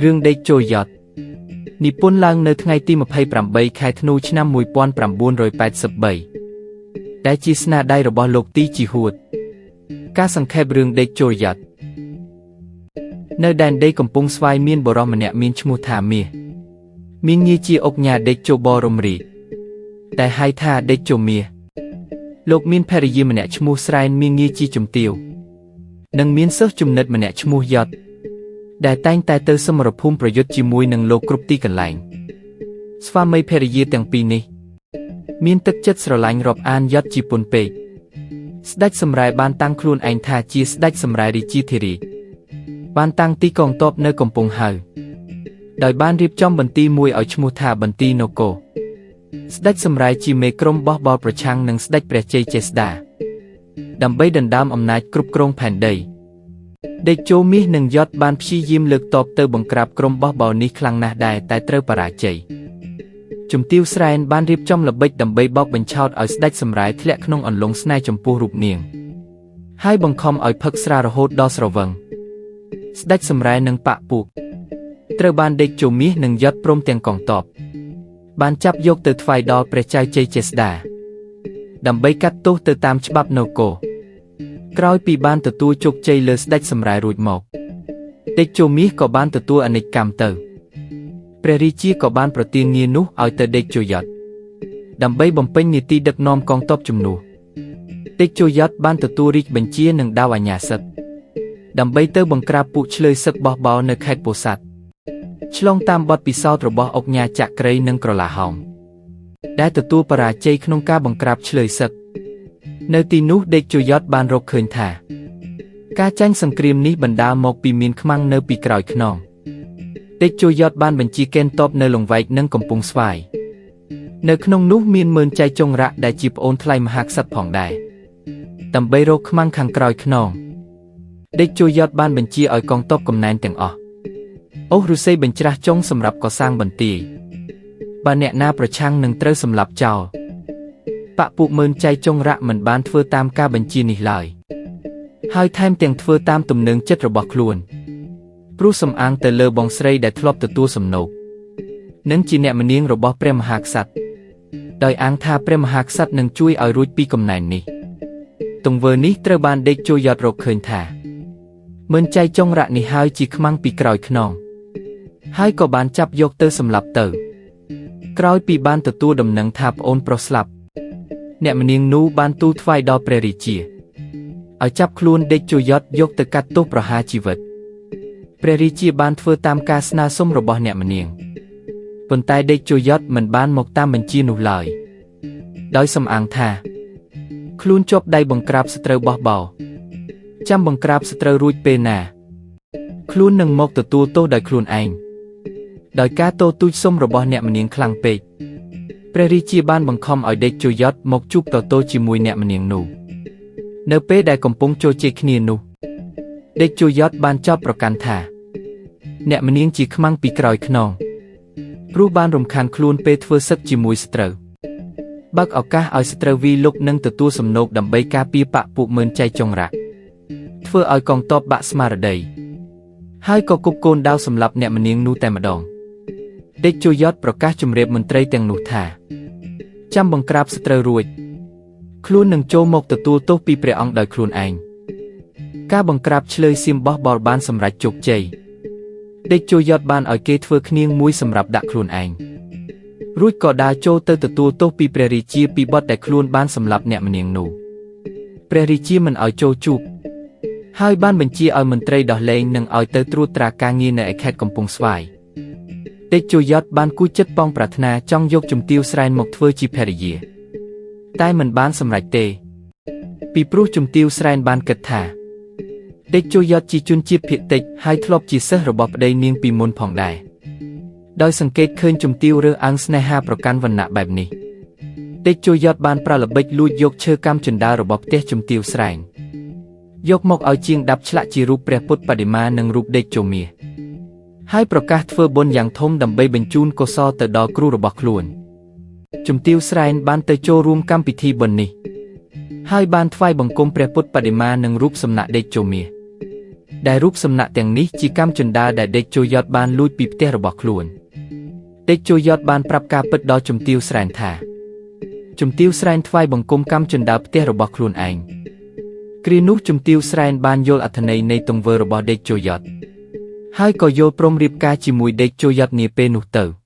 រឿងដេកជោយ័តនិពន្ធឡើងនៅថ្ងៃទី28 ខែធ្នូឆ្នាំ1983ដែលជាស្នាដៃរបស់លោកទីជីហួតការសង្ខេបរឿងដេកជោយ័តនៅដែនដីកំពង់ស្វាយមានបុរសម្នាក់មានឈ្មោះថាមាសមានងារជាអុកញ៉ាដេកជោបរមរីតែហៅថាដេកជោមាសលោកមានភរិយាម្នាក់ឈ្មោះស្រែនមានងារជាជំទាវនិងមានសិស្សជំនិតម្នាក់ឈ្មោះយ័តដែលតែងតែទៅសមរភូមិប្រយុទ្ធជាមួយនឹងលោកគ្រប់ទីកន្លែងស្វាមីភរិយាទាំងពីរនេះមានទឹកចិត្តស្រឡាញ់រាប់អានយ័តជាពន់ពេកស្ដេចសម្រែបានតាំងខ្លួនឯងថាជាស្ដេចសម្រែរាជាធិរាជបានតាំងទីកងទ័ពនៅកំពង់ហៅដោយបានរៀបចំបន្ទាយមួយឲ្យឈ្មោះថាបន្ទាយនគរស្ដេចសម្រែជាមេក្រុមបោះបោលប្រឆាំងនឹងស្ដេចព្រះជ័យចេស្តាដើម្បីដណ្ដើមអំណាចគ្រប់គ្រងផែនដីដេកជោមាសនិងយ័តបានព្យាយាមលើកទ័ពទៅបង្ក្រាបក្រុមបោះបោលនេះខ្លាំងណាស់ដែរតែត្រូវបរាជ័យជំទាវស្រែនបានរៀបចំល្បិចដើម្បីបោកបញ្ឆោតឲ្យស្ដេចសម្រែធ្លាក់ក្នុងអន្លង់ស្នេហ៍ចំពោះរូបនាងហើយបង្ខំឲ្យផឹកស្រារហូតដល់ស្រវឹងស្ដេចសម្រែនិងបកពួកត្រូវបានដេកជោមាសនិងយ័តព្រមទាំងកងទ័ពបានចាប់យកទៅថ្វាយដល់ព្រះចៅជ័យចេស្តាដើម្បីកាត់ទោសទៅតាមច្បាប់នគរក្រោយពីបានទទួលជោគជ័យលើស្ដេចសម្រែរួចមកដេកជោមាសក៏បានទទួលអនិច្ចកម្មទៅព្រះរាជាក៏បានប្រទានងារនោះឲ្យទៅដេកជោយ័តដើម្បីបំពេញនាទីដឹកនាំកងទ័ពជំនួសដេកជោយ័តបានទទួលរាជបញ្ជានិងដាវអាជ្ញាសិទ្ធិដើម្បីទៅបង្ក្រាបពួកឆ្លើយសឹកបោះបោលនៅខេត្តពោធិ៍សាត់ឆ្លងតាមបទពិសោធន៍របស់អុកញ៉ាចក្រីនិងក្រឡាហោមដែលទទួលបរាជ័យក្នុងការបង្ក្រាបឆ្លើយសឹកនៅទីនោះដេកជោយ័តបានរកឃើញថាការចាញ់សង្គ្រាមនេះបណ្ដាលមកពីមានខ្មាំងនៅពីក្រោយខ្នងដេកជោយ័តបានបញ្ជាកេណ្ឌទ័ពនៅលង្វែកនិងកំពង់ស្វាយនៅក្នុងនោះមានម៉ឺនចៃចុងរៈដែលជាប្អូនថ្លៃមហាក្សត្រផងដែរដើម្បីរកខ្មាំងខាងក្រោយខ្នងដេកជោយ័តបានបញ្ជាឲ្យកងទ័ពកំណែនទាំងអស់អូសឫស្សីបញ្ច្រាស់ចុងសម្រាប់កសាងបន្ទាយបើអ្នកណាប្រឆាំងនឹងត្រូវសម្លាប់ចោលបកពួកម៉ឺនចៃចុងរៈមិនបានធ្វើតាមការបញ្ជានេះឡើយហើយថែមទាំងធ្វើតាមទំនឹងចិត្តរបស់ខ្លួនព្រោះសំអាងទៅលើបងស្រីដែលធ្លាប់ទទួលសំណូកនិងជាអ្នកម្នាងរបស់ព្រះមហាក្សត្រដោយអាងថាព្រះមហាក្សត្រនឹងជួយឲ្យរួចពីកំណែននេះទង្វើនេះត្រូវបានដេកជោយ័តរកឃើញថាម៉ឺនចៃចុងរៈនេះហើយជាខ្មាំងពីក្រោយខ្នងហើយក៏បានចាប់យកទៅសម្លាប់ទៅក្រោយពីបានទទួលដំណឹងថាប្អូនប្រុសស្លាប់អ្នកម្នាងនោះបានទូលថ្វាយដល់ព្រះរាជាឲ្យចាប់ខ្លួនដេកជោយ័តយកទៅកាត់ទោសប្រហារជីវិតព្រះរាជាបានធ្វើតាមការស្នើសុំរបស់អ្នកម្នាងប៉ុន្តែដេកជោយ័តមិនបានមកតាមបញ្ជានោះឡើយដោយសំអាងថាខ្លួនជាប់ដៃបង្ក្រាបសត្រូវបោះបោចាំបង្ក្រាបសត្រូវរួចពេលណាខ្លួននឹងមកទទួលទោសដោយខ្លួនឯងដោយការទោសទូចសុំរបស់អ្នកម្នាងខ្លាំងពេកព្រះរាជាបានបង្ខំឲ្យដេកជោយ័តមកជួបតទោជាមួយអ្នកម្នាងនោះនៅពេលដែលកំពុងជជែកគ្នានោះដេកជោយ័តបានចោទប្រកាន់ថាអ្នកម្នាងជាខ្មាំងពីក្រោយខ្នងព្រោះបានរំខានខ្លួនពេលធ្វើសឹកជាមួយសត្រូវបើកឱកាសឲ្យសត្រូវវីលុកនិងទទួលសំណូកដើម្បីការពារបកពួកម៉ឺនចៃចុងរៈធ្វើឲ្យកងទ័ពបាក់ស្មារតីហើយក៏គប់កូនដាវសម្លាប់អ្នកម្នាងនោះតែម្ដងដេកជោយ័តប្រកាសជម្រាបមន្ត្រីទាំងនោះថាចាំបង្ក្រាបសត្រូវរួចខ្លួននឹងចូលមកទទួលទោសពីព្រះអង្គដោយខ្លួនឯងការបង្ក្រាបឆ្លើយសៀមបោះបោលបានសម្រេចជោគជ័យដេកជោយ័តបានឲ្យគេធ្វើឃ្នាងមួយសម្រាប់ដាក់ខ្លួនឯងរួចក៏ដើរចូលទៅទទួលទោសពីព្រះរាជាពីបទដែលខ្លួនបានសម្លាប់អ្នកម្នាងនោះព្រះរាជាមិនឲ្យចូលជួបហើយបានបញ្ជាឲ្យមន្ត្រីដោះលែងនិងឲ្យទៅត្រួតត្រាការងារនៅឯខេត្តកំពង់ស្វាយដេកជោយ័តបានគូចចិត្តប៉ងប្រាថ្នាចង់យកជំទាវស្រែនមកធ្វើជាភរិយាតែមិនបានសម្រេចទេពីព្រោះជំទាវស្រែនបានគិតថាដេកជោយ័តជាជនជាតិភាគតិចហើយធ្លាប់ជាសិស្សរបស់ប្តីនាងពីមុនផងដែរដោយសង្កេតឃើញជំទាវរើសអើងស្នេហាប្រកាន់វណ្ណៈបែបនេះដេកជោយ័តបានប្រើល្បិចលួចយកឈើកាំជណ្ដើររបស់ផ្ទះជំទាវស្រែនយកមកឲ្យជាងដាប់ឆ្លាក់ជារូបព្រះពុទ្ធបដិមានិងរូបដេកជោមាសហើយប្រកាសធ្វើបុណ្យយ៉ាងធំដើម្បីបញ្ជូនកុសលទៅដល់គ្រូរបស់ខ្លួនជំទាវស្រែនបានទៅចូលរួមកម្មពិធីបុណ្យនេះ ហើយបានថ្វាយបង្គំព្រះពុទ្ធបដិមានិងរូបសំណាកដេកជោមាសដែលរូបសំណាកទាំងនេះជាកម្មជណ្ដើរដែលដេកជោយត់បានលួចពីផ្ទះរបស់ខ្លួនដេកជោយត់បានប្រាប់ការពិតដល់ជំទាវស្រែនថាជំទាវស្រែនថ្វាយបង្គំកម្មជណ្ដើរផ្ទះរបស់ខ្លួនឯងគ្រានោះជំទាវស្រែនបានយល់អត្ថន័យនៃទង្វើរបស់ដេកជោយត់ហើយក៏យល់ព្រមរៀបការជាមួយដេកជោយត់នាពេលនោះទៅ